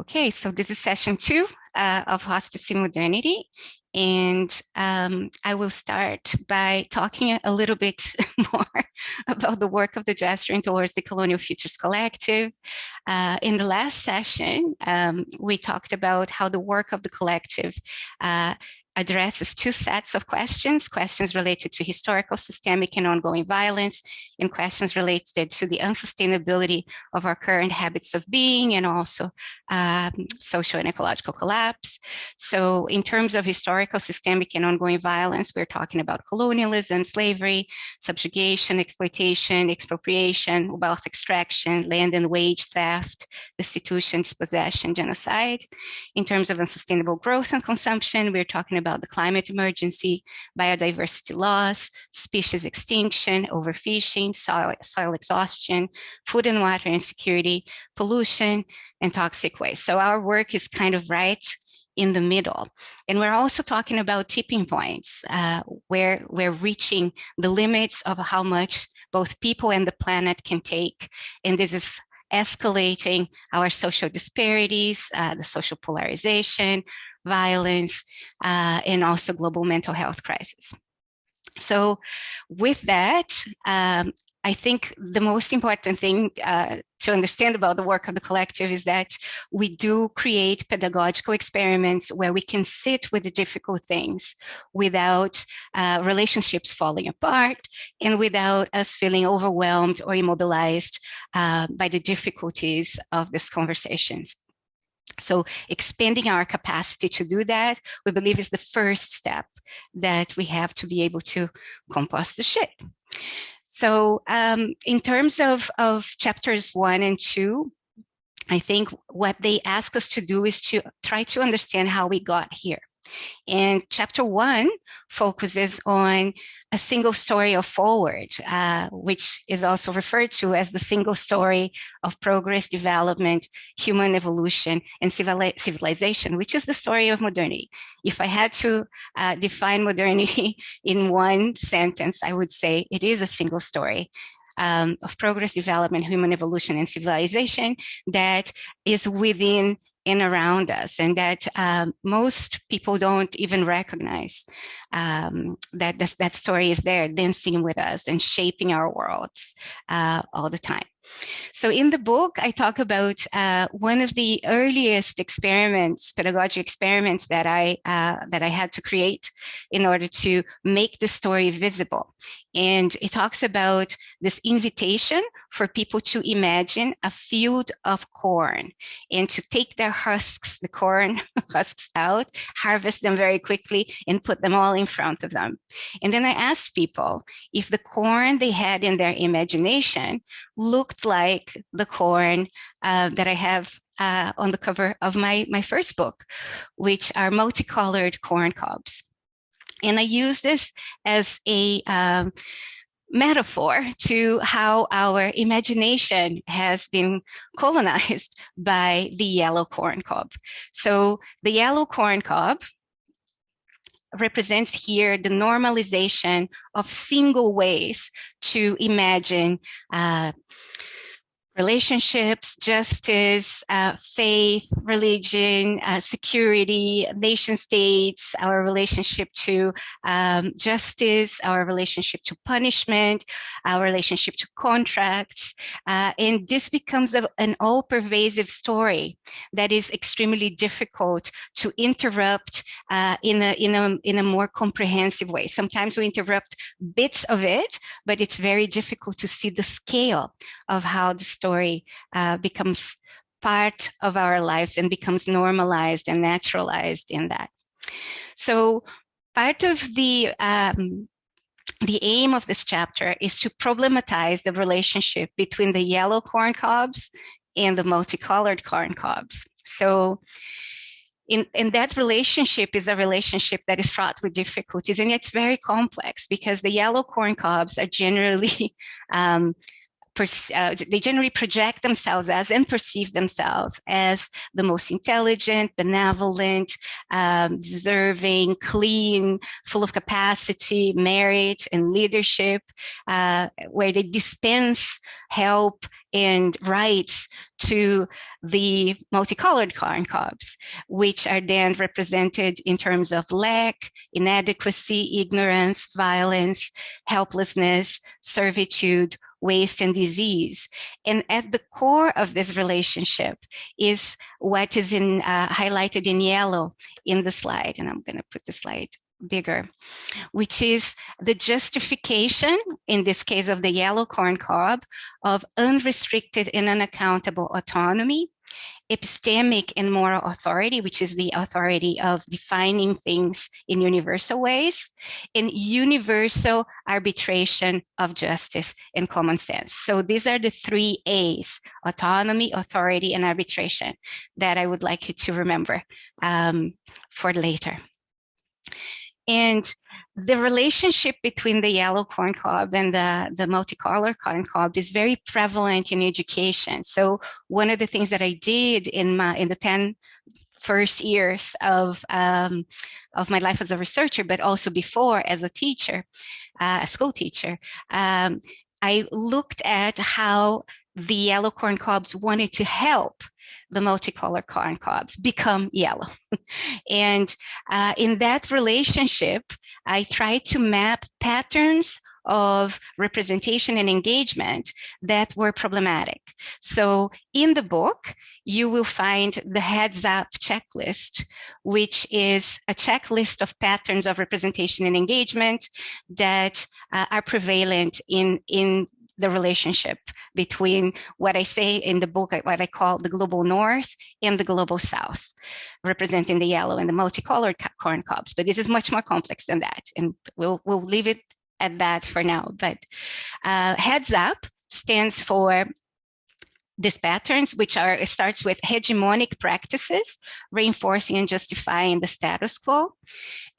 Okay, so this is session 2 of Hospicing Modernity. And I will start by talking a little bit more about the work of the gesturing towards the Colonial Futures Collective. In the last session, we talked about how the work of the collective addresses two sets of questions related to historical, systemic, and ongoing violence, and questions related to the unsustainability of our current habits of being, and also social and ecological collapse. So in terms of historical, systemic, and ongoing violence, we're talking about colonialism, slavery, subjugation, exploitation, expropriation, wealth extraction, land and wage theft, destitution, dispossession, genocide. In terms of unsustainable growth and consumption, we're talking about the climate emergency, biodiversity loss, species extinction, overfishing, soil exhaustion, food and water insecurity, pollution, and toxic waste. So our work is kind of right in the middle. And we're also talking about tipping points, where we're reaching the limits of how much both people and the planet can take. And this is escalating our social disparities, the social polarization, violence, and also global mental health crisis. So with that, I think the most important thing to understand about the work of the collective is that we do create pedagogical experiments where we can sit with the difficult things without relationships falling apart and without us feeling overwhelmed or immobilized by the difficulties of these conversations. So expanding our capacity to do that, we believe, is the first step that we have to be able to compost the shit. So in terms of chapters 1 and 2, I think what they ask us to do is to try to understand how we got here. And chapter 1 focuses on a single story of forward, which is also referred to as the single story of progress, development, human evolution, and civilization, which is the story of modernity. If I had to define modernity in one sentence, I would say it is a single story of progress, development, human evolution, and civilization that is within and around us, and that most people don't even recognize that story is there, dancing with us and shaping our worlds all the time. So in the book, I talk about one of the earliest experiments, pedagogic experiments that I had to create in order to make the story visible. And it talks about this invitation for people to imagine a field of corn and to take their husks, the corn husks out, harvest them very quickly, and put them all in front of them. And then I asked people if the corn they had in their imagination looked like the corn that I have on the cover of my first book, which are multicolored corn cobs. And I use this as a metaphor to how our imagination has been colonized by the yellow corn cob. So the yellow corn cob represents here the normalization of single ways to imagine relationships, justice, faith, religion, security, nation states, our relationship to justice, our relationship to punishment, our relationship to contracts. And this becomes an all-pervasive story that is extremely difficult to interrupt in a more comprehensive way. Sometimes we interrupt bits of it, but it's very difficult to see the scale of how the story becomes part of our lives and becomes normalized and naturalized in that. So part of the aim of this chapter is to problematize the relationship between the yellow corn cobs and the multicolored corn cobs. So in that relationship is a relationship that is fraught with difficulties, and it's very complex because the yellow corn cobs are generally they generally project themselves as and perceive themselves as the most intelligent, benevolent, deserving, clean, full of capacity, merit, and leadership, where they dispense help and rights to the multicolored corn cobs, which are then represented in terms of lack, inadequacy, ignorance, violence, helplessness, servitude, waste, and disease. And at the core of this relationship is what is highlighted in yellow in the slide. And I'm going to put the slide bigger, which is the justification, in this case of the yellow corn cob, of unrestricted and unaccountable autonomy, epistemic and moral authority, which is the authority of defining things in universal ways, and universal arbitration of justice and common sense. So these are the three A's: autonomy, authority, and arbitration, that I would like you to remember for later. And the relationship between the yellow corn cob and the multicolor corn cob is very prevalent in education. So one of the things that I did in the 10 first years of my life as a researcher, but also before as a teacher, a school teacher, I looked at how the yellow corn cobs wanted to help the multicolor corn cobs become yellow. And in that relationship, I tried to map patterns of representation and engagement that were problematic. So in the book, you will find the heads up checklist, which is a checklist of patterns of representation and engagement that are prevalent in the relationship between what I say in the book, what I call the global north and the global south, representing the yellow and the multicolored corn cobs. But this is much more complex than that, and we'll leave it at that for now. But heads up stands for these patterns, which starts with hegemonic practices, reinforcing and justifying the status quo,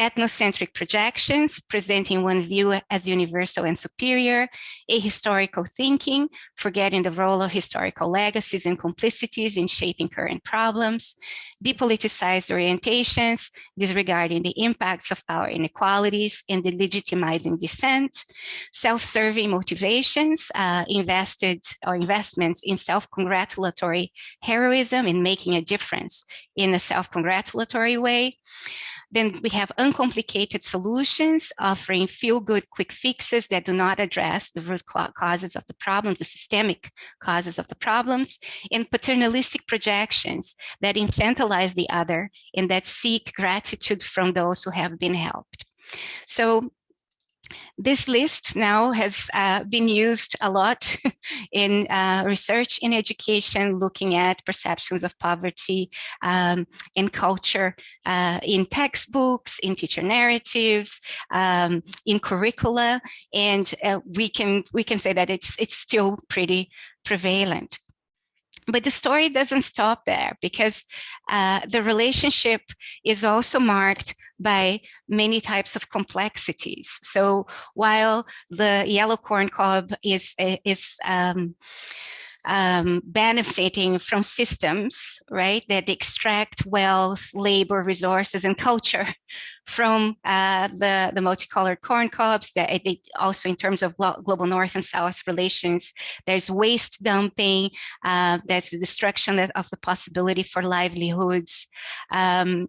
ethnocentric projections, presenting one view as universal and superior, ahistorical thinking, forgetting the role of historical legacies and complicities in shaping current problems, depoliticized orientations, disregarding the impacts of power inequalities and delegitimizing dissent, self-serving motivations, investments in self-congratulatory heroism in making a difference in a self-congratulatory way. Then we have uncomplicated solutions, offering feel-good quick fixes that do not address the root causes of the problems, the systemic causes of the problems, and paternalistic projections that infantilize the other and that seek gratitude from those who have been helped. So this list now has been used a lot in research in education, looking at perceptions of poverty in culture, in textbooks, in teacher narratives, in curricula, and we can say that it's still pretty prevalent. But the story doesn't stop there, because the relationship is also marked by many types of complexities. So while the yellow corn cob is benefiting from systems, right, that extract wealth, labor, resources, and culture from the multicolored corn cobs, that they also, in terms of global north and south relations, there's waste dumping, that's the destruction of the possibility for livelihoods, and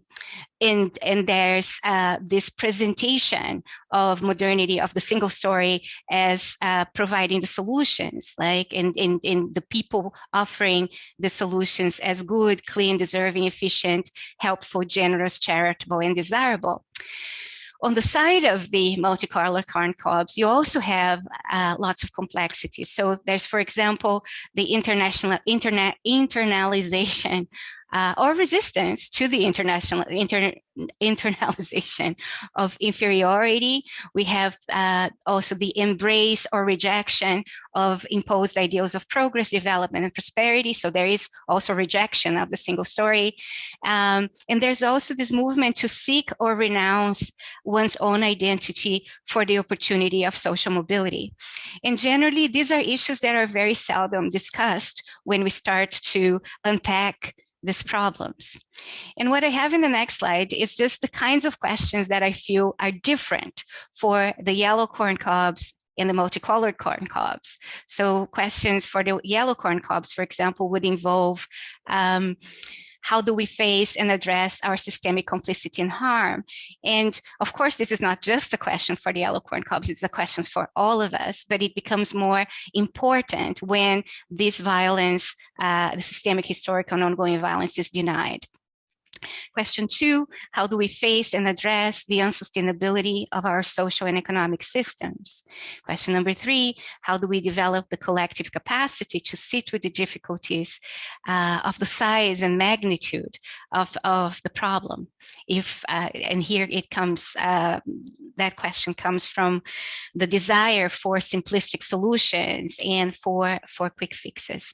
there's this presentation of modernity, of the single story, as providing the solutions, like in the people offering the solutions as good, clean, deserving, efficient, helpful, generous, charitable, and desirable. On the side of the multicolor corn cobs, you also have lots of complexities. So there's, for example, the internalization or resistance to the internalization of inferiority. We have also the embrace or rejection of imposed ideals of progress, development, and prosperity. So there is also rejection of the single story. And there's also this movement to seek or renounce one's own identity for the opportunity of social mobility. And generally, these are issues that are very seldom discussed when we start to unpack these problems. And what I have in the next slide is just the kinds of questions that I feel are different for the yellow corn cobs and the multicolored corn cobs. So questions for the yellow corn cobs, for example, would involve how do we face and address our systemic complicity and harm? And of course, this is not just a question for the yellow corn cobs, it's a question for all of us, but it becomes more important when this violence, the systemic, historical, and ongoing violence is denied. Question 2, how do we face and address the unsustainability of our social and economic systems? Question number 3, how do we develop the collective capacity to sit with the difficulties of the size and magnitude of the problem? And here it comes, that question comes from the desire for simplistic solutions and for quick fixes.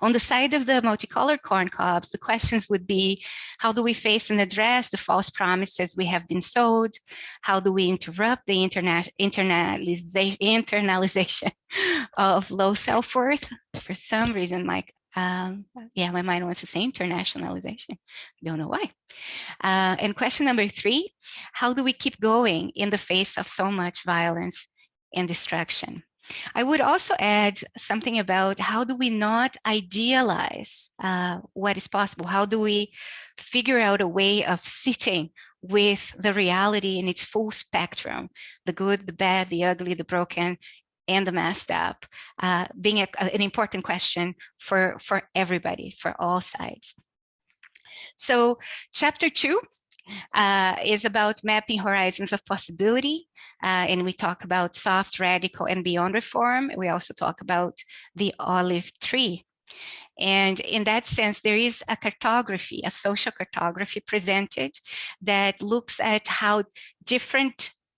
On the side of the multicolored corn cobs, the questions would be, how do we face and address the false promises we have been sold? How do we interrupt the internalization of low self-worth? For some reason, my mind wants to say internationalization. I don't know why. And question number 3, how do we keep going in the face of so much violence and destruction? I would also add something about how do we not idealize what is possible? How do we figure out a way of sitting with the reality in its full spectrum, the good, the bad, the ugly, the broken, and the messed up, being an important question for everybody, for all sides. So chapter 2 is about mapping horizons of possibility. And we talk about soft, radical, and beyond reform. We also talk about the olive tree. And in that sense, there is a cartography, a social cartography presented that looks at how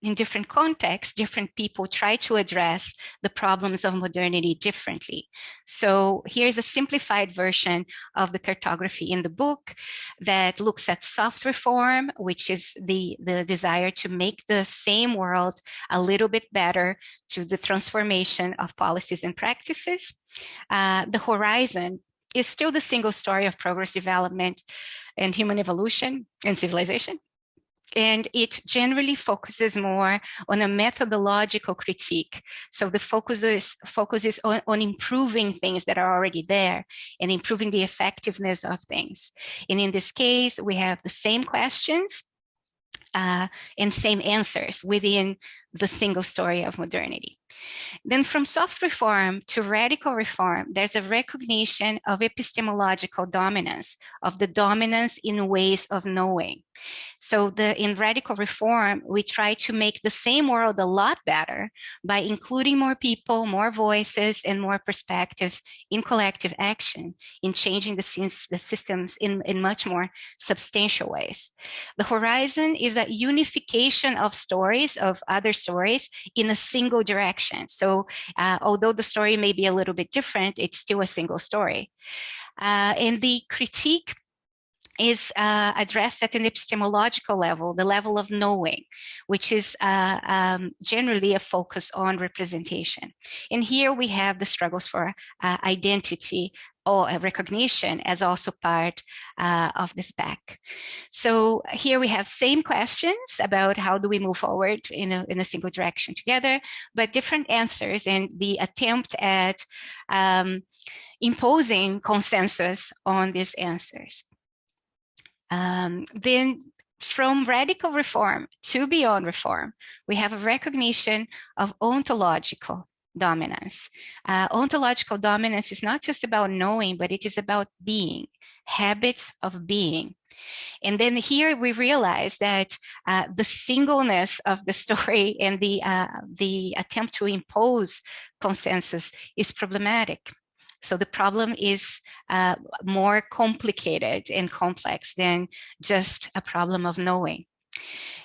in different contexts, different people try to address the problems of modernity differently. So here's a simplified version of the cartography in the book that looks at soft reform, which is the desire to make the same world a little bit better through the transformation of policies and practices. The horizon is still the single story of progress, development, and human evolution and civilization. And it generally focuses more on a methodological critique. So the focus is on improving things that are already there and improving the effectiveness of things. And in this case, we have the same questions and same answers within the single story of modernity. Then from soft reform to radical reform, there's a recognition of epistemological dominance, of the dominance in ways of knowing. So in radical reform, we try to make the same world a lot better by including more people, more voices, and more perspectives in collective action, in changing the systems in much more substantial ways. The horizon is a unification of stories, of other stories, in a single direction. So although the story may be a little bit different, it's still a single story. And the critique is addressed at an epistemological level, the level of knowing, which is generally a focus on representation. And here we have the struggles for identity or recognition as also part of this pack. So here we have same questions about how do we move forward in a single direction together, but different answers, and the attempt at imposing consensus on these answers. Then from radical reform to beyond reform, we have a recognition of ontological dominance. Ontological dominance is not just about knowing, but it is about being, habits of being. And then here we realize that the singleness of the story and the attempt to impose consensus is problematic. So the problem is more complicated and complex than just a problem of knowing.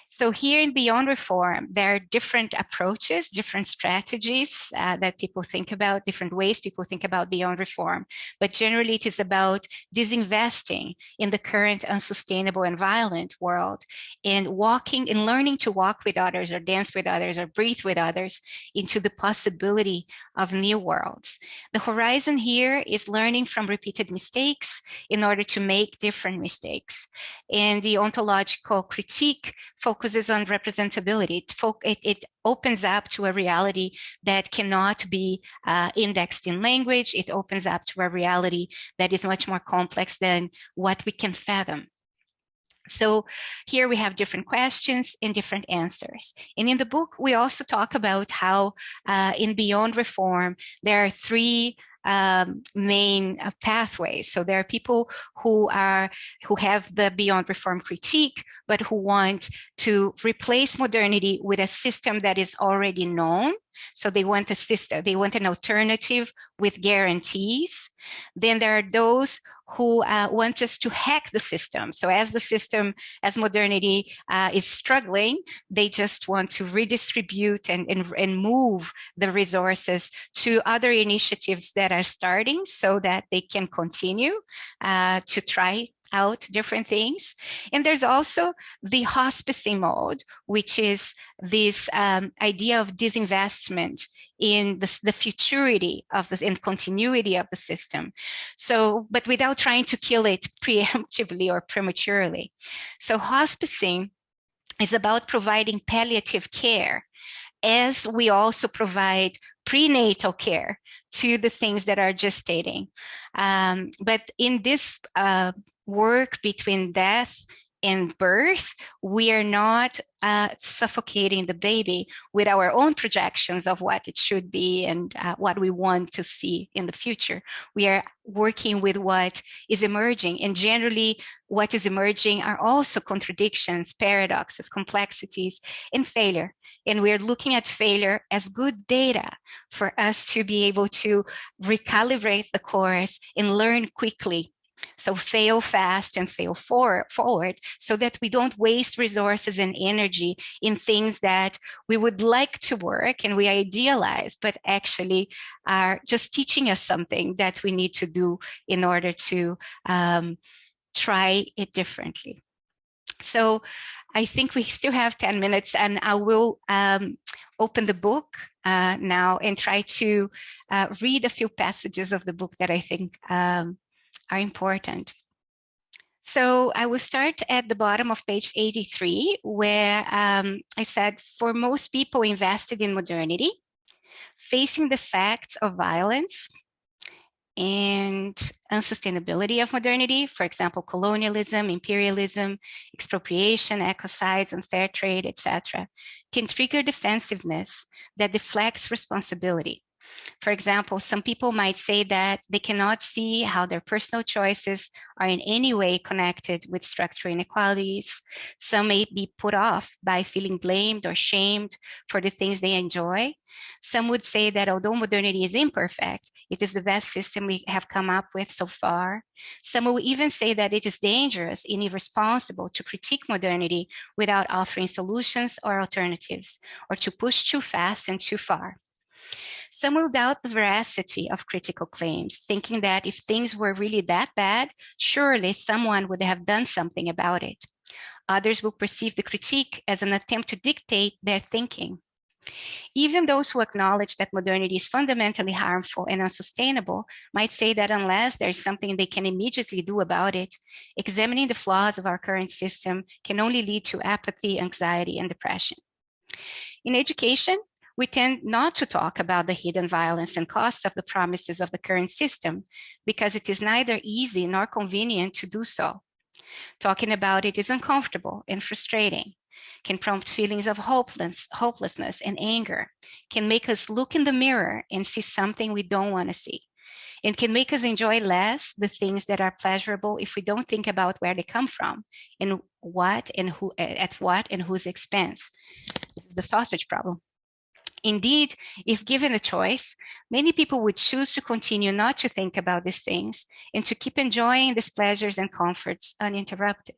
So here in Beyond Reform, there are different approaches, different strategies that people think about, different ways people think about Beyond Reform. But generally, it is about disinvesting in the current unsustainable and violent world and walking and learning to walk with others or dance with others or breathe with others into the possibility of new worlds. The horizon here is learning from repeated mistakes in order to make different mistakes. And the ontological critique focuses on representability. It opens up to a reality that cannot be indexed in language. It opens up to a reality that is much more complex than what we can fathom. So here we have different questions and different answers. And in the book, we also talk about how in Beyond Reform, there are three main pathways. So there are people who have the Beyond Reform critique, but who want to replace modernity with a system that is already known. So they want a system, they want an alternative with guarantees. Then there are those who want us to hack the system. So as modernity is struggling, they just want to redistribute and move the resources to other initiatives that are starting so that they can continue to try out different things. And there's also the hospicing mode, which is this idea of disinvestment in the futurity of this and continuity of the system. So, but without trying to kill it preemptively or prematurely. So hospicing is about providing palliative care as we also provide prenatal care to the things that are gestating. But in this work between death and birth, we are not suffocating the baby with our own projections of what it should be and what we want to see in the future. We are working with what is emerging, and generally what is emerging are also contradictions, paradoxes, complexities, and failure. And we're looking at failure as good data for us to be able to recalibrate the course and learn quickly. So fail fast and fail forward so that we don't waste resources and energy in things that we would like to work and we idealize, but actually are just teaching us something that we need to do in order to try it differently. So I think we still have 10 minutes and I will open the book now and try to read a few passages of the book that I think are important. So I will start at the bottom of page 83, where I said, for most people invested in modernity, facing the facts of violence and unsustainability of modernity, for example, colonialism, imperialism, expropriation, ecocides, unfair trade, etc., can trigger defensiveness that deflects responsibility. For example, some people might say that they cannot see how their personal choices are in any way connected with structural inequalities. Some may be put off by feeling blamed or shamed for the things they enjoy. Some would say that although modernity is imperfect, it is the best system we have come up with so far. Some will even say that it is dangerous and irresponsible to critique modernity without offering solutions or alternatives, or to push too fast and too far. Some will doubt the veracity of critical claims, thinking that if things were really that bad, surely someone would have done something about it. Others will perceive the critique as an attempt to dictate their thinking. Even those who acknowledge that modernity is fundamentally harmful and unsustainable might say that unless there's something they can immediately do about it, examining the flaws of our current system can only lead to apathy, anxiety, and depression. In education, we tend not to talk about the hidden violence and costs of the promises of the current system because it is neither easy nor convenient to do so. Talking about it is uncomfortable and frustrating, can prompt feelings of hopelessness and anger, can make us look in the mirror and see something we don't want to see, and can make us enjoy less the things that are pleasurable if we don't think about where they come from and what and who, at what and whose expense. This is the sausage problem. Indeed, if given a choice, many people would choose to continue not to think about these things and to keep enjoying these pleasures and comforts uninterrupted.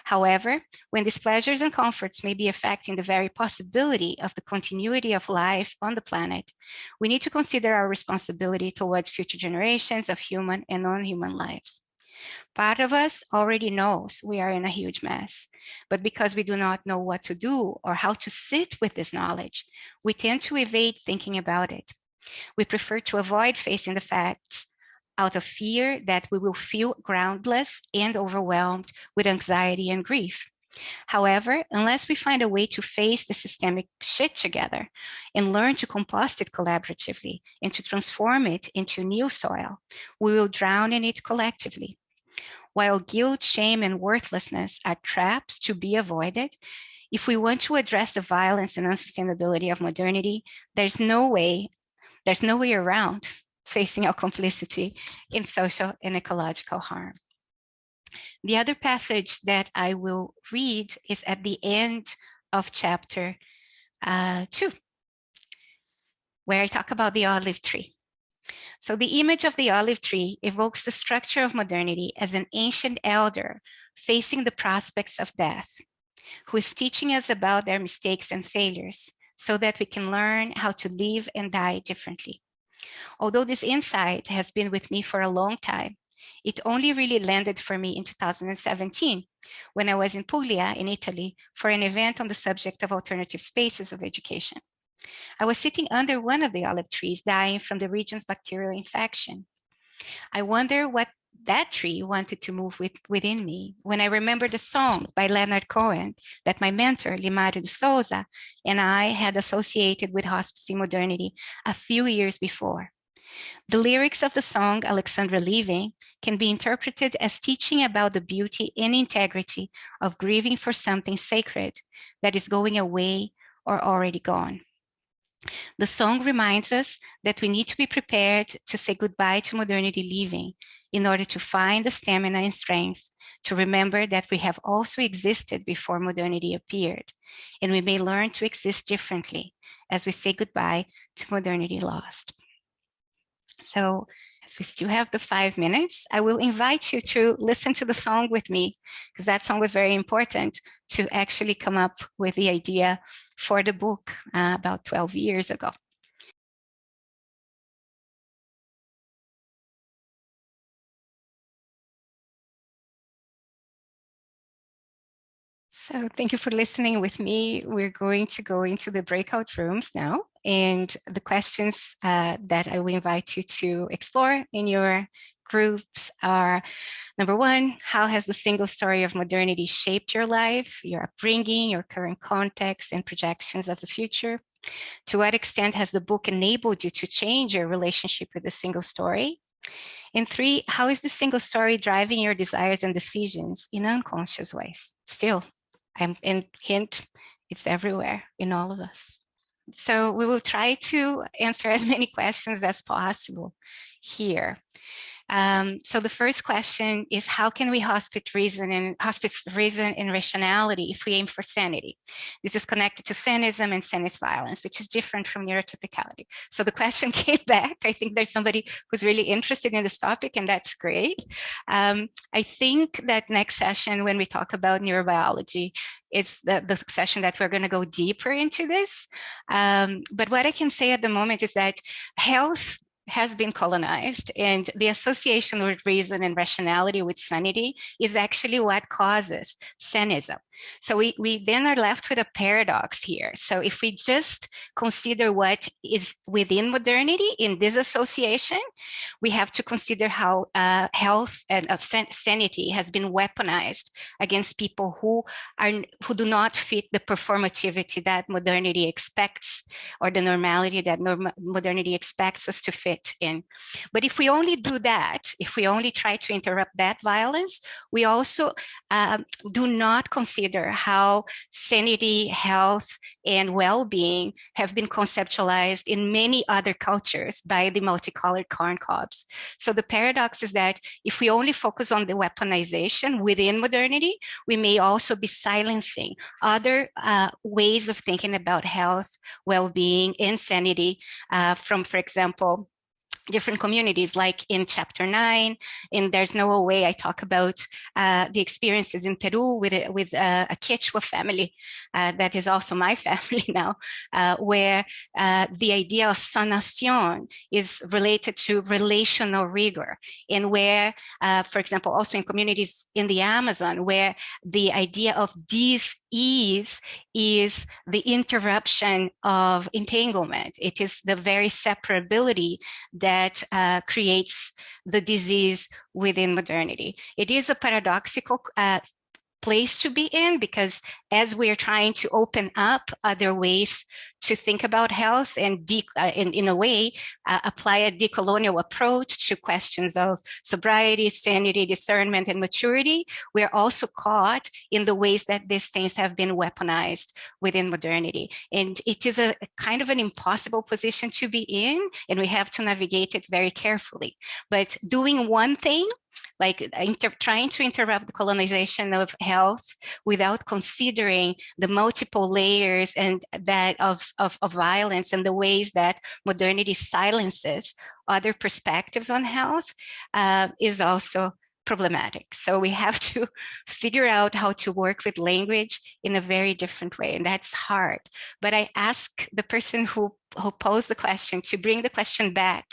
However, when these pleasures and comforts may be affecting the very possibility of the continuity of life on the planet, we need to consider our responsibility towards future generations of human and non-human lives. Part of us already knows we are in a huge mess, but because we do not know what to do or how to sit with this knowledge, we tend to evade thinking about it. We prefer to avoid facing the facts out of fear that we will feel groundless and overwhelmed with anxiety and grief. However, unless we find a way to face the systemic shit together and learn to compost it collaboratively and to transform it into new soil, we will drown in it collectively. While guilt, shame, and worthlessness are traps to be avoided, if we want to address the violence and unsustainability of modernity, there's no way around facing our complicity in social and ecological harm. The other passage that I will read is at the end of chapter 2, where I talk about the olive tree. So the image of the olive tree evokes the structure of modernity as an ancient elder facing the prospects of death, who is teaching us about their mistakes and failures so that we can learn how to live and die differently. Although this insight has been with me for a long time, it only really landed for me in 2017, when I was in Puglia in Italy for an event on the subject of alternative spaces of education. I was sitting under one of the olive trees dying from the region's bacterial infection. I wonder what that tree wanted to move within me when I remembered a song by Leonard Cohen that my mentor, Limario de Souza, and I had associated with hospicing modernity a few years before. The lyrics of the song, Alexandra Leaving, can be interpreted as teaching about the beauty and integrity of grieving for something sacred that is going away or already gone. The song reminds us that we need to be prepared to say goodbye to modernity leaving in order to find the stamina and strength to remember that we have also existed before modernity appeared, and we may learn to exist differently as we say goodbye to modernity lost. So, as we still have the 5 minutes, I will invite you to listen to the song with me, because that song was very important to actually come up with the idea for the book about 12 years ago. So thank you for listening with me. We're going to go into the breakout rooms now. And the questions that I will invite you to explore in your groups are, number one, how has the single story of modernity shaped your life, your upbringing, your current context, and projections of the future? To what extent has the book enabled you to change your relationship with the single story? And three, how is the single story driving your desires and decisions in unconscious ways? Still, and hint, it's everywhere in all of us. So we will try to answer as many questions as possible here. So the first question is, how can we hospice reason and rationality if we aim for sanity? This is connected to sanism and sanist violence, which is different from neurotypicality. So the question came back. I think there's somebody who's really interested in this topic, and that's great. I think that next session, when we talk about neurobiology, it's the session that we're going to go deeper into this. But what I can say at the moment is that health has been colonized, and the association with reason and rationality with sanity is actually what causes sanism. So we then are left with a paradox here. So if we just consider what is within modernity in this association, we have to consider how health and sanity has been weaponized against people who do not fit the performativity that modernity expects, or the normality that modernity expects us to fit in. But if we only do that, if we only try to interrupt that violence, we also do not consider consider how sanity, health, and well-being have been conceptualized in many other cultures by the multicolored corn cobs. So the paradox is that if we only focus on the weaponization within modernity, we may also be silencing other ways of thinking about health, well-being, and sanity from, for example, different communities, like in chapter 9, in There's No Way, I talk about the experiences in Peru with a Quechua family that is also my family now, where the idea of sanación is related to relational rigor, and where, for example, also in communities in the Amazon, where the idea of dis-ease is the interruption of entanglement. It is the very separability that creates the disease within modernity. It is a paradoxical place to be in, because as we are trying to open up other ways to think about health and in a way apply a decolonial approach to questions of sobriety, sanity, discernment, and maturity, we're also caught in the ways that these things have been weaponized within modernity. And it is a kind of an impossible position to be in, and we have to navigate it very carefully. But doing one thing, like trying to interrupt the colonization of health without considering the multiple layers and that of violence and the ways that modernity silences other perspectives on health is also problematic. So we have to figure out how to work with language in a very different way, and that's hard. But I ask the person who posed the question to bring the question back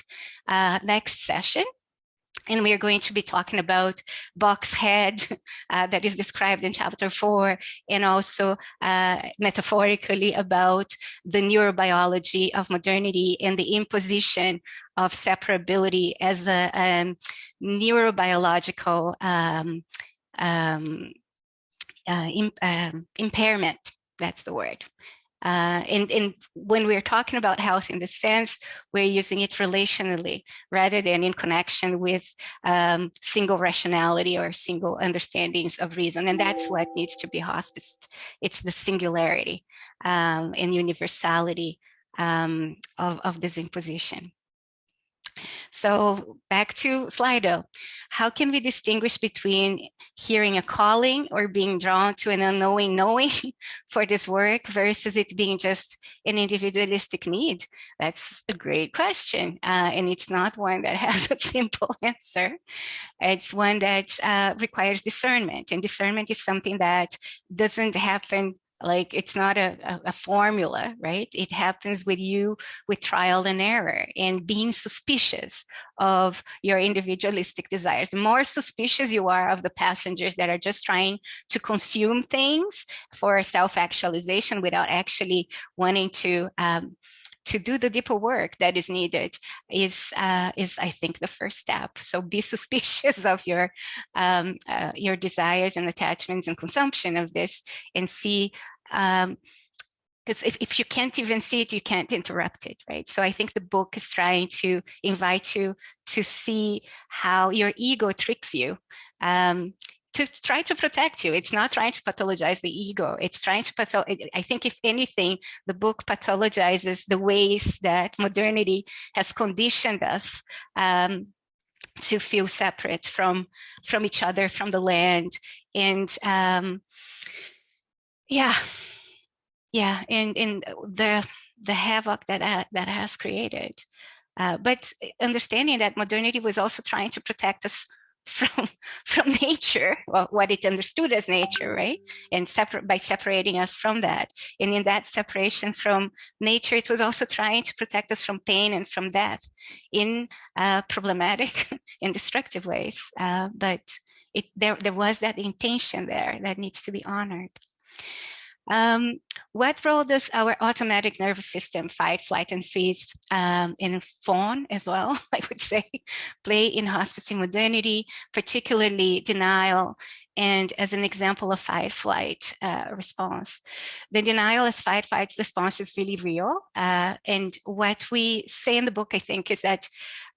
next session. And we are going to be talking about box head that is described in chapter 4, and also metaphorically about the neurobiology of modernity and the imposition of separability as a neurobiological impairment. That's the word. And when we're talking about health in this sense, we're using it relationally rather than in connection with single rationality or single understandings of reason. And that's what needs to be hospiced. It's the singularity and universality of this imposition. So back to Slido. How can we distinguish between hearing a calling or being drawn to an unknowing knowing for this work versus it being just an individualistic need? That's a great question. And it's not one that has a simple answer. It's one that requires discernment. And discernment is something that doesn't happen like it's not a formula, right? It happens with you with trial and error and being suspicious of your individualistic desires. The more suspicious you are of the passengers that are just trying to consume things for self-actualization without actually wanting to do the deeper work that is needed is I think the first step. So be suspicious of your desires and attachments and consumption of this, and see, because if you can't even see it, you can't interrupt it, right? So I think the book is trying to invite you to see how your ego tricks you. To try to protect you. It's not trying to pathologize the ego. It's trying to I think if anything, the book pathologizes the ways that modernity has conditioned us to feel separate from each other, from the land. And and the havoc that has created. But understanding that modernity was also trying to protect us from nature, well, what it understood as nature, right? And by separating us from that. And in that separation from nature, it was also trying to protect us from pain and from death in problematic and destructive ways. But there was that intention there that needs to be honored. What role does our automatic nervous system, fight, flight, and freeze, and fawn as well, I would say, play in hospicing modernity, particularly denial, and as an example of fight-flight response? The denial as fight-flight response is really real. And what we say in the book, I think, is that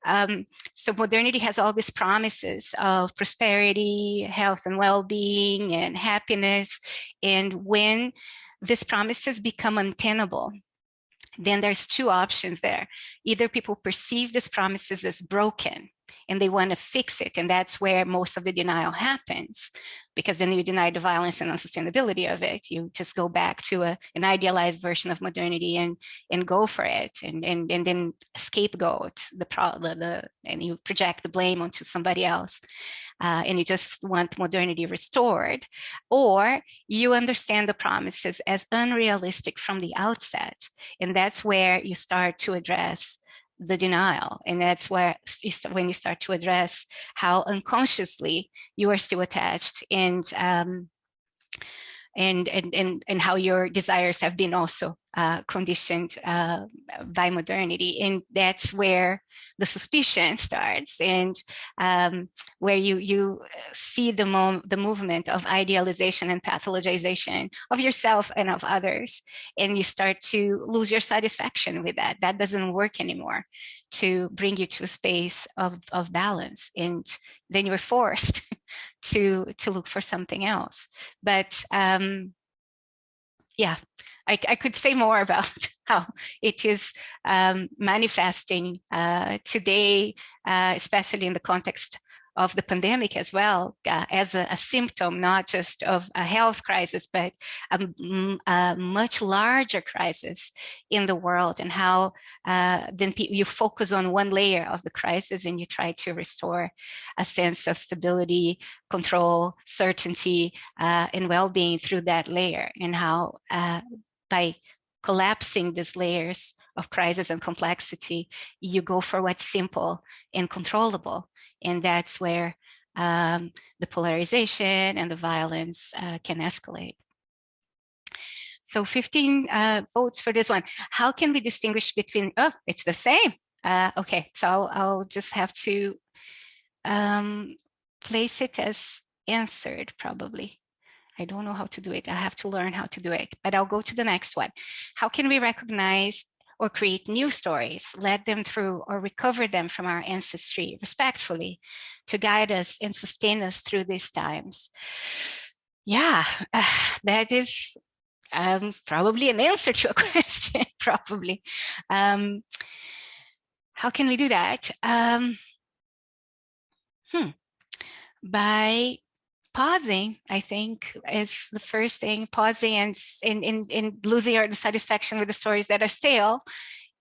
So modernity has all these promises of prosperity, health and well-being, and happiness. And when these promises become untenable, then there's two options there. Either people perceive these promises as broken and they want to fix it, and that's where most of the denial happens, because then you deny the violence and unsustainability of it. You just go back to an idealized version of modernity and go for it, and then scapegoat and you project the blame onto somebody else. And you just want modernity restored, or you understand the promises as unrealistic from the outset. And that's where you start to address the denial. And that's where when you start to address how unconsciously you are still attached, and how your desires have been also conditioned by modernity. And that's where the suspicion starts, and where you see the movement of idealization and pathologization of yourself and of others, and you start to lose your satisfaction with that. That doesn't work anymore to bring you to a space of balance, and then you're forced to look for something else. But yeah, I could say more about how it is manifesting today, especially in the context of the pandemic as well, as a symptom, not just of a health crisis, but a much larger crisis in the world, and how then you focus on one layer of the crisis and you try to restore a sense of stability, control, certainty, and well-being through that layer, and how by collapsing these layers of crisis and complexity, you go for what's simple and controllable. And that's where the polarization and the violence can escalate. So 15 votes for this one. How can we distinguish between, oh, it's the same. Okay, so I'll just have to place it as answered probably. I don't know how to do it. I have to learn how to do it, but I'll go to the next one. How can we recognize or create new stories, lead them through or recover them from our ancestry respectfully to guide us and sustain us through these times? Yeah, that is probably an answer to a question, probably. How can we do that? By pausing, I think, is the first thing. Pausing and losing our satisfaction with the stories that are stale,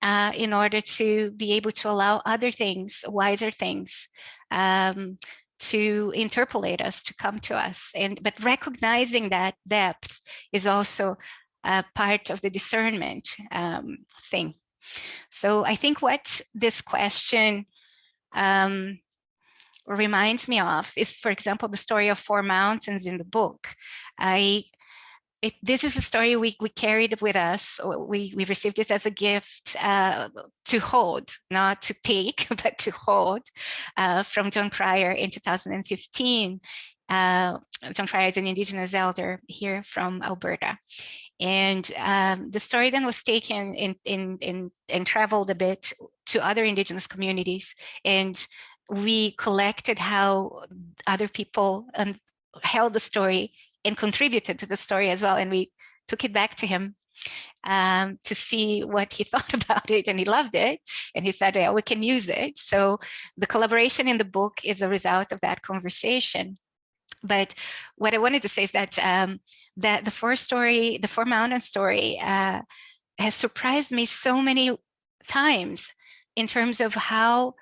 in order to be able to allow other things, wiser things, to interpolate us, to come to us. But recognizing that depth is also part of the discernment thing. So I think what this question reminds me of is, for example, the story of 4 mountains in the book. This is a story we carried with us. We received it as a gift to hold, not to take, but to hold, from John Cryer in 2015. John Cryer is an Indigenous elder here from Alberta. And the story then was taken and traveled a bit to other Indigenous communities. And we collected how other people held the story and contributed to the story as well. And we took it back to him to see what he thought about it, and he loved it. And he said, yeah, we can use it. So the collaboration in the book is a result of that conversation. But what I wanted to say is that that the 4 mountain story has surprised me so many times in terms of how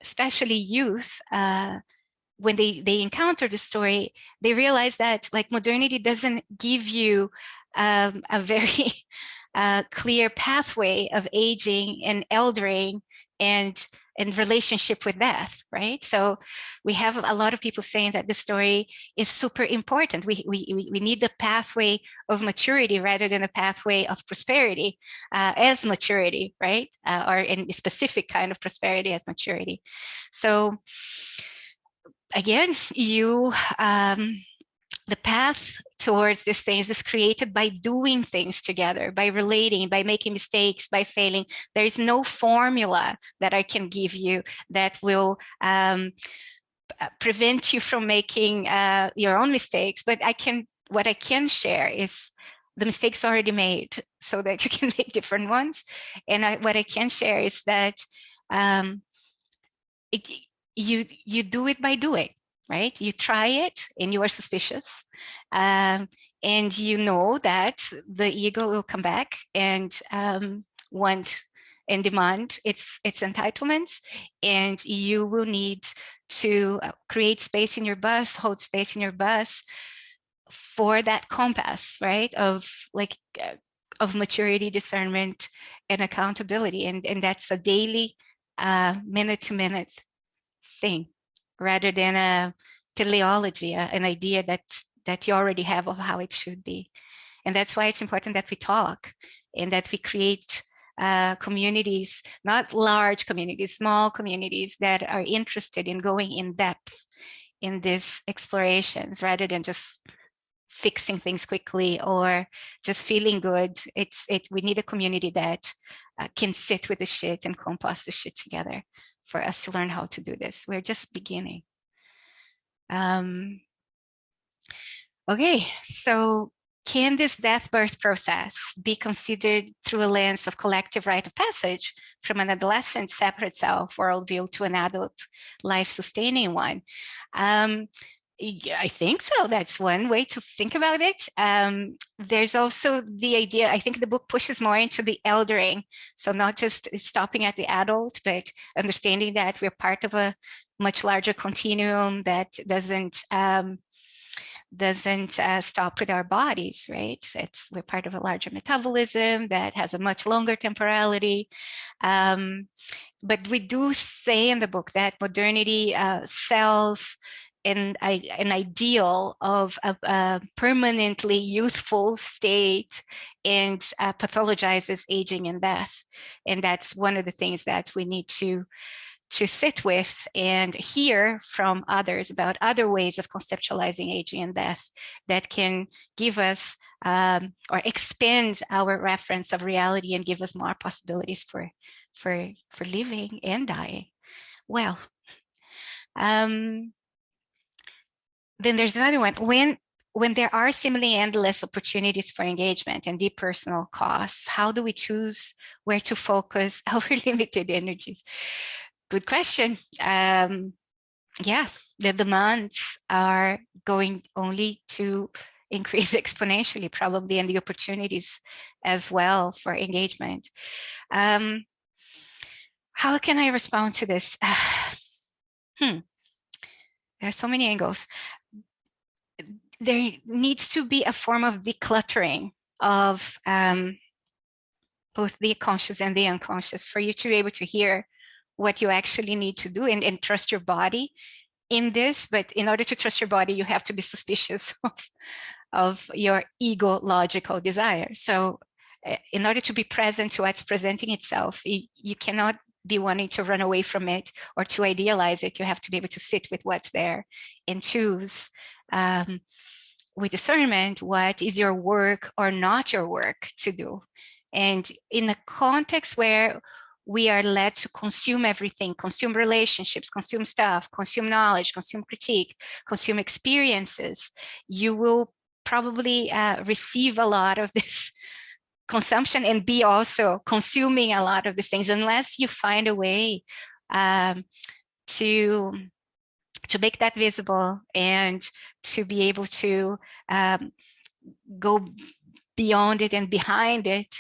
especially youth, when they encounter the story, they realize that like modernity doesn't give you a very clear pathway of aging and eldering and relationship with death, right? So we have a lot of people saying that the story is super important. We need the pathway of maturity rather than a pathway of prosperity as maturity, right? Or in a specific kind of prosperity as maturity. So again, you the path towards these things is created by doing things together, by relating, by making mistakes, by failing. There is no formula that I can give you that will prevent you from making your own mistakes. But what I can share is the mistakes already made so that you can make different ones. And what I can share is that you do it by doing, right? You try it and you are suspicious. And you know that the ego will come back and want and demand its entitlements, and you will need to create space in your bus, hold space in your bus for that compass, right? Of maturity, discernment, and accountability. And that's a daily, minute to minute thing, rather than a teleology, an idea that you already have of how it should be. And that's why it's important that we talk and that we create communities, not large communities, small communities that are interested in going in depth in these explorations, rather than just fixing things quickly or just feeling good. We need a community that can sit with the shit and compost the shit together for us to learn how to do this. We're just beginning. Okay, so can this death-birth process be considered through a lens of collective rite of passage from an adolescent separate self worldview to an adult life-sustaining one? I think so. That's one way to think about it. There's also the idea, I think the book pushes more into the eldering. So not just stopping at the adult, but understanding that we're part of a much larger continuum that doesn't stop with our bodies, right? We're part of a larger metabolism that has a much longer temporality. But we do say in the book that modernity sells an ideal of a permanently youthful state and pathologizes aging and death. And that's one of the things that we need to sit with and hear from others about other ways of conceptualizing aging and death that can give us or expand our reference of reality and give us more possibilities for living and dying well. Then there's another one. When there are seemingly endless opportunities for engagement and deep personal costs, how do we choose where to focus our limited energies? Good question. Yeah, the demands are going only to increase exponentially, probably, and the opportunities as well for engagement. How can I respond to this? There are so many angles. There needs to be a form of decluttering of both the conscious and the unconscious for you to be able to hear what you actually need to do and trust your body in this. But in order to trust your body, you have to be suspicious of your ego-logical desire. So in order to be present to what's presenting itself, you cannot be wanting to run away from it or to idealize it. You have to be able to sit with what's there and choose with discernment what is your work or not your work to do. And in a context where we are led to consume everything, consume relationships, consume stuff, consume knowledge, consume critique, consume experiences, you will probably receive a lot of this consumption and be also consuming a lot of these things, unless you find a way to make that visible and to be able to go beyond it and behind it,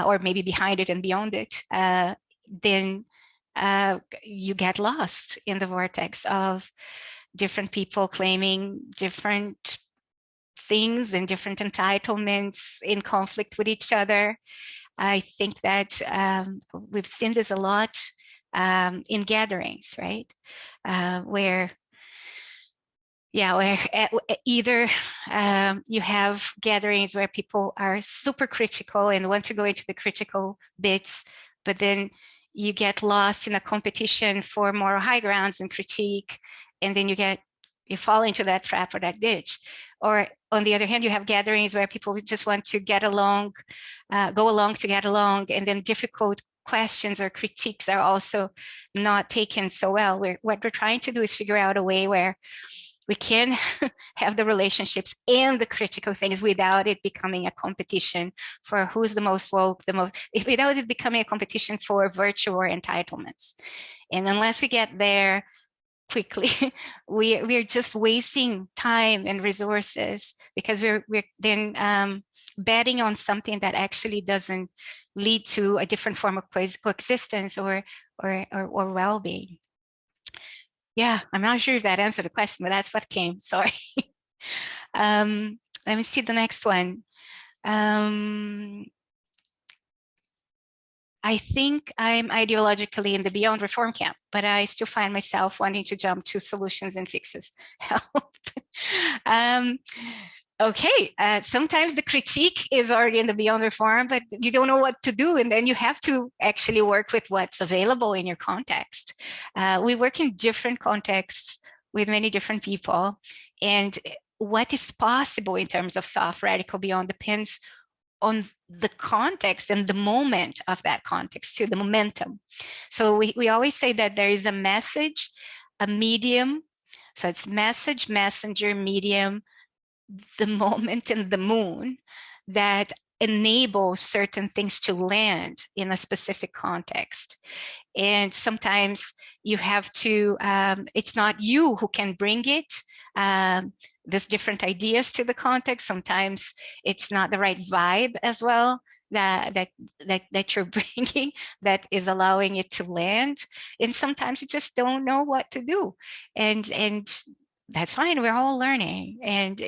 or maybe behind it and beyond it, then you get lost in the vortex of different people claiming different things and different entitlements in conflict with each other. I think that we've seen this a lot in gatherings, right? Where either you have gatherings where people are super critical and want to go into the critical bits, but then you get lost in a competition for moral high grounds and critique, and then you fall into that trap or that ditch. Or on the other hand, you have gatherings where people just want to get along, go along to get along, and then difficult questions or critiques are also not taken so well. What we're trying to do is figure out a way where we can have the relationships and the critical things without it becoming a competition for who's the most woke, without it becoming a competition for virtue or entitlements. And unless we get there quickly, we're just wasting time and resources, because we're then betting on something that actually doesn't lead to a different form of coexistence or well-being. Yeah, I'm not sure if that answered the question, but that's what came. Sorry. Let me see the next one. I think I'm ideologically in the beyond reform camp, but I still find myself wanting to jump to solutions and fixes. Help. Okay, sometimes the critique is already in the beyond reform, but you don't know what to do, and then you have to actually work with what's available in your context. We work in different contexts with many different people, and what is possible in terms of soft radical beyond depends on the context and the moment of that context too, the momentum. So we always say that there is a message, a medium. So it's message, messenger, medium, the moment, and the moon that enable certain things to land in a specific context. And sometimes you have to, it's not you who can bring it. There's different ideas to the context. Sometimes it's not the right vibe as well that you're bringing that is allowing it to land. And sometimes you just don't know what to do. And that's fine. We're all learning. And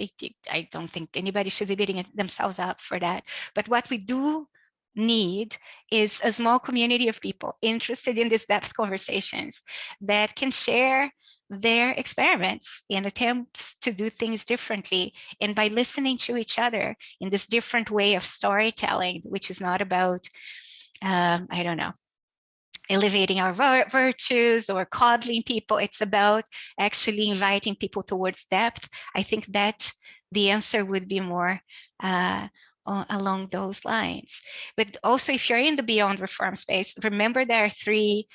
I don't think anybody should be beating themselves up for that. But what we do need is a small community of people interested in these depth conversations that can share their experiments and attempts to do things differently. And by listening to each other in this different way of storytelling, which is not about, I don't know, elevating our virtues or coddling people. It's about actually inviting people towards depth. I think that the answer would be more along those lines. But also, if you're in the beyond reform space, remember there are three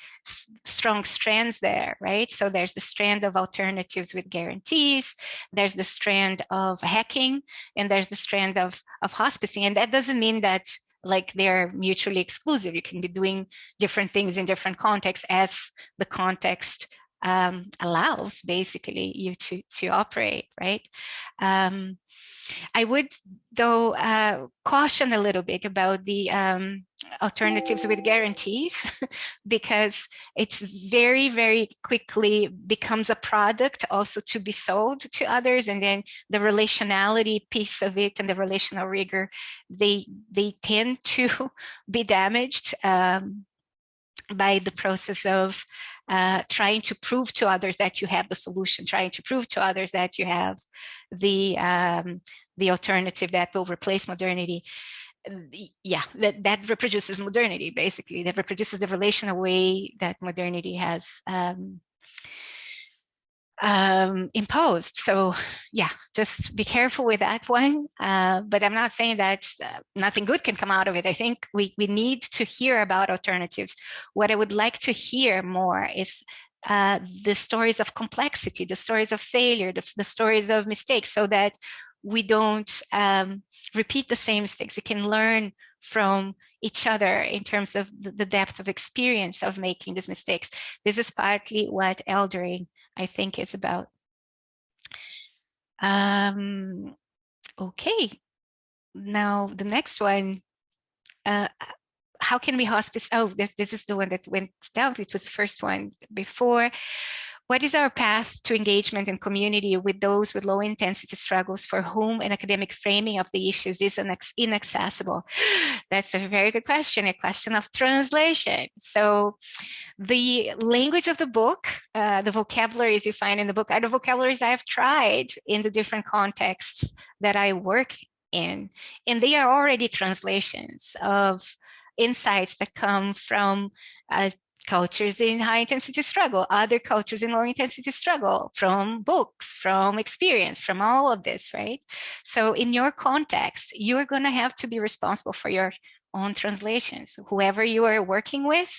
strong strands there, right? So there's the strand of alternatives with guarantees, there's the strand of hacking, and there's the strand of hospicing. And that doesn't mean that like they're mutually exclusive. You can be doing different things in different contexts as the context allows basically you to operate, right? I would, though, caution a little bit about the alternatives with guarantees, because it's very, very quickly becomes a product also to be sold to others. And then the relationality piece of it and the relational rigor, they tend to be damaged by the process of trying to prove to others that you have the solution, trying to prove to others that you have the alternative that will replace modernity. Yeah, that reproduces modernity, basically. That reproduces the relational way that modernity has imposed. So yeah, just be careful with that one. But I'm not saying that nothing good can come out of it. I think we need to hear about alternatives. What I would like to hear more is the stories of complexity, the stories of failure, the stories of mistakes, so that we don't repeat the same mistakes. We can learn from each other in terms of the depth of experience of making these mistakes. This is partly what eldering, I think, is about. Okay, now the next one. How can we hospice? Oh, this is the one that went down. It was the first one before. What is our path to engagement and community with those with low intensity struggles for whom an academic framing of the issues is inaccessible? That's a very good question, a question of translation. So the language of the book, the vocabularies you find in the book are the vocabularies I've tried in the different contexts that I work in. And they are already translations of insights that come from cultures in high intensity struggle, other cultures in low intensity struggle, from books, from experience, from all of this, right? So in your context, you're going to have to be responsible for your own translations. Whoever you are working with,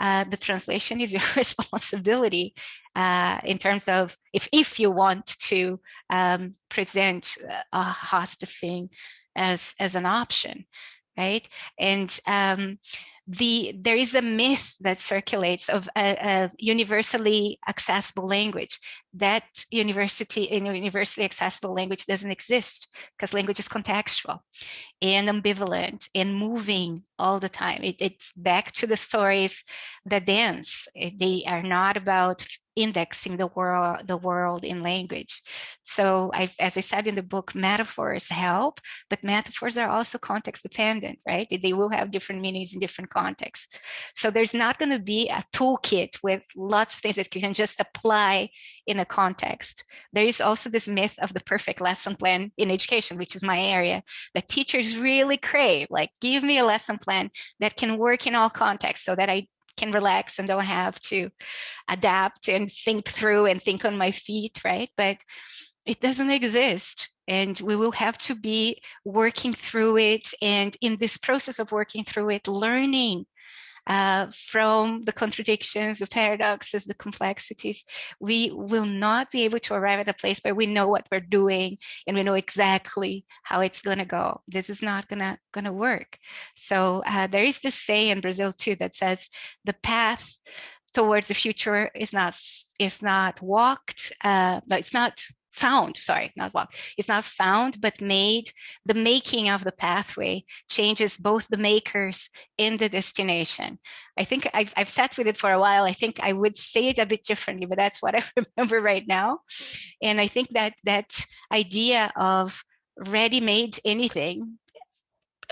the translation is your responsibility in terms of if you want to present hospicing as an option, right? And there is a myth that circulates of a universally accessible language. That universally accessible language doesn't exist, because language is contextual and ambivalent and moving all the time. It's back to the stories that dance. They are not about indexing the world in language. So as I said in the book, metaphors help, but metaphors are also context dependent, right? They will have different meanings in different contexts. So there's not going to be a toolkit with lots of things that you can just apply in a context. There is also this myth of the perfect lesson plan in education, which is my area, that teachers really crave. Like, give me a lesson plan that can work in all contexts so that I can relax and don't have to adapt and think through and think on my feet, right? But it doesn't exist. And we will have to be working through it. And in this process of working through it, learning from the contradictions, the paradoxes, the complexities, we will not be able to arrive at a place where we know what we're doing and we know exactly how it's going to go. This is not going to work. So there is this saying in Brazil too that says the path towards the future is not walked. No, it's not found, sorry, not walked. It's not found, but made. The making of the pathway changes both the makers and the destination. I think I've sat with it for a while. I think I would say it a bit differently, but that's what I remember right now. And I think that idea of ready-made anything,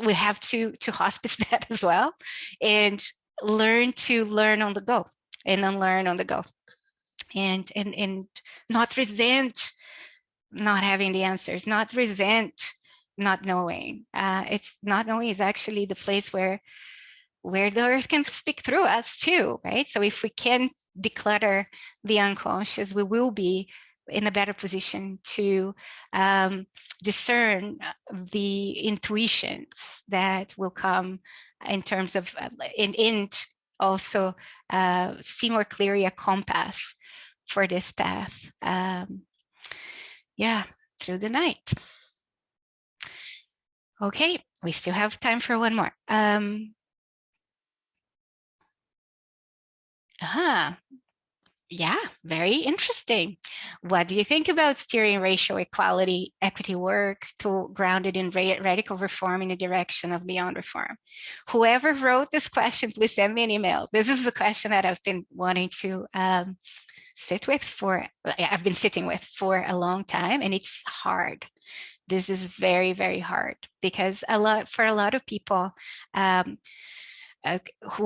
we have to hospice that as well, and learn on the go and unlearn on the go, and not resent not having the answers, not resent not knowing. It's not knowing is actually the place where the earth can speak through us too, right? So if we can declutter the unconscious, we will be in a better position to discern the intuitions that will come in terms of and also see more clearly a compass for this path. Yeah, through the night. Okay, we still have time for one more. Yeah, very interesting. What do you think about steering racial equity work grounded in radical reform in the direction of beyond reform? Whoever wrote this question, please send me an email. This is a question that I've been wanting to I've been sitting with for a long time, and it's hard. This is very, very hard, because for a lot of people who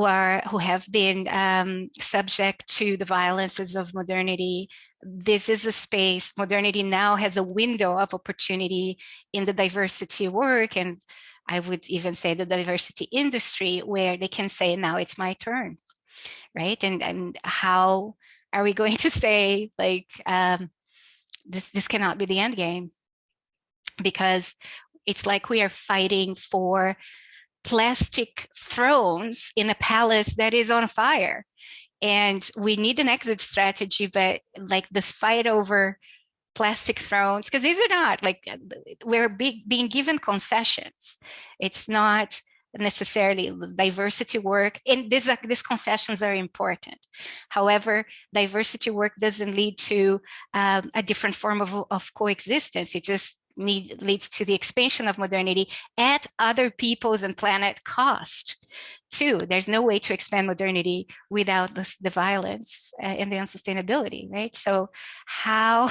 have been subject to the violences of modernity, this is a space. Modernity now has a window of opportunity in the diversity work, and I would even say the diversity industry, where they can say, now it's my turn, right? And how are we going to say, like, this cannot be the end game? Because it's like we are fighting for plastic thrones in a palace that is on fire, and we need an exit strategy. But like this fight over plastic thrones, because these are not like, we're being given concessions. It's not necessarily diversity work, and these concessions are important. However, diversity work doesn't lead to a different form of coexistence. It just leads to the expansion of modernity at other people's and planet cost too. There's no way to expand modernity without the violence and the unsustainability, right? So how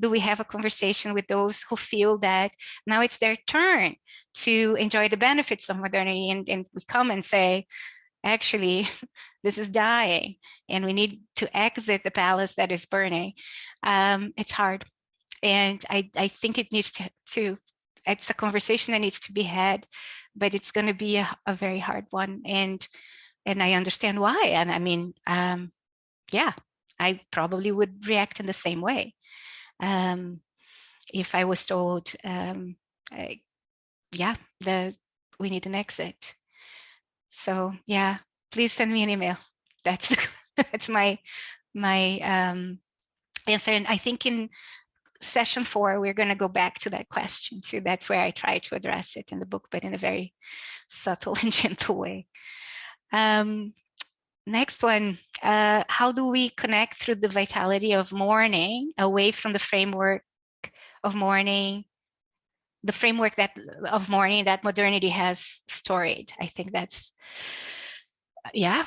do we have a conversation with those who feel that now it's their turn to enjoy the benefits of modernity, and we come and say, actually, this is dying and we need to exit the palace that is burning? It's hard. And I think it needs to, it's a conversation that needs to be had, but it's going to be a very hard one. And and I understand why. And I mean, yeah, I probably would react in the same way if I was told, yeah, we need an exit. So yeah, please send me an email. That's that's my answer. And I think in session 4, we're going to go back to that question too. That's where I try to address it in the book, but in a very subtle and gentle way. Next one, how do we connect through the vitality of mourning away from the framework of mourning, the framework of mourning that modernity has storied? I think that's, yeah,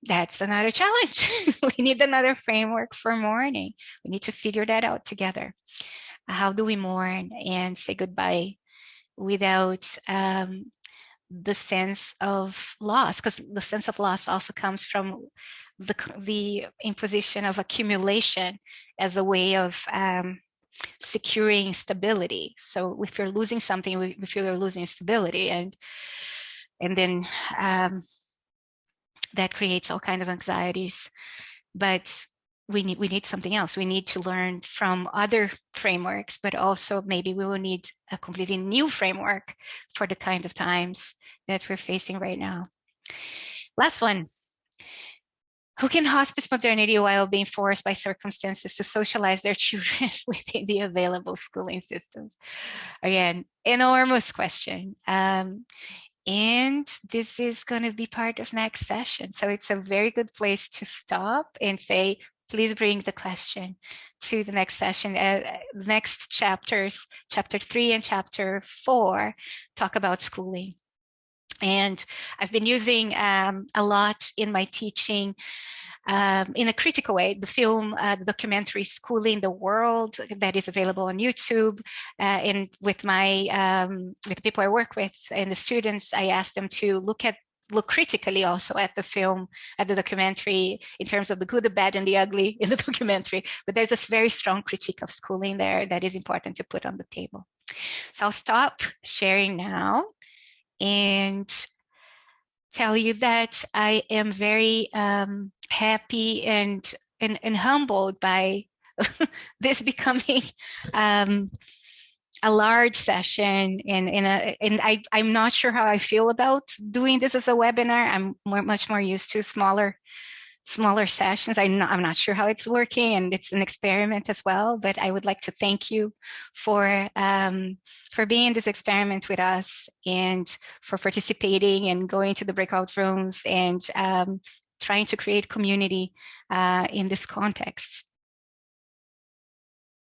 that's another challenge. We need another framework for mourning. We need to figure that out together. How do we mourn and say goodbye without the sense of loss? Because the sense of loss also comes from the imposition of accumulation as a way of securing stability. So if you're losing something, we feel you're losing stability, and then that creates all kinds of anxieties. But we need something else. We need to learn from other frameworks, but also maybe we will need a completely new framework for the kind of times that we're facing right now. Last one. Who can hospice modernity while being forced by circumstances to socialize their children within the available schooling systems? Again, enormous question. And this is going to be part of next session. So it's a very good place to stop and say, please bring the question to the next session. Next chapters, chapter 3 and chapter 4, talk about schooling. And I've been using a lot in my teaching in a critical way, the film, the documentary Schooling the World that is available on YouTube. And with with the people I work with and the students, I ask them to look critically also at the film, at the documentary, in terms of the good, the bad, and the ugly in the documentary. But there's this very strong critique of schooling there that is important to put on the table. So I'll stop sharing now and tell you that I am very happy and humbled by this becoming a large session, and I'm not sure how I feel about doing this as a webinar. I'm much more used to smaller sessions. I'm not sure how it's working, and it's an experiment as well, but I would like to thank you for being in this experiment with us and for participating and going to the breakout rooms and trying to create community in this context.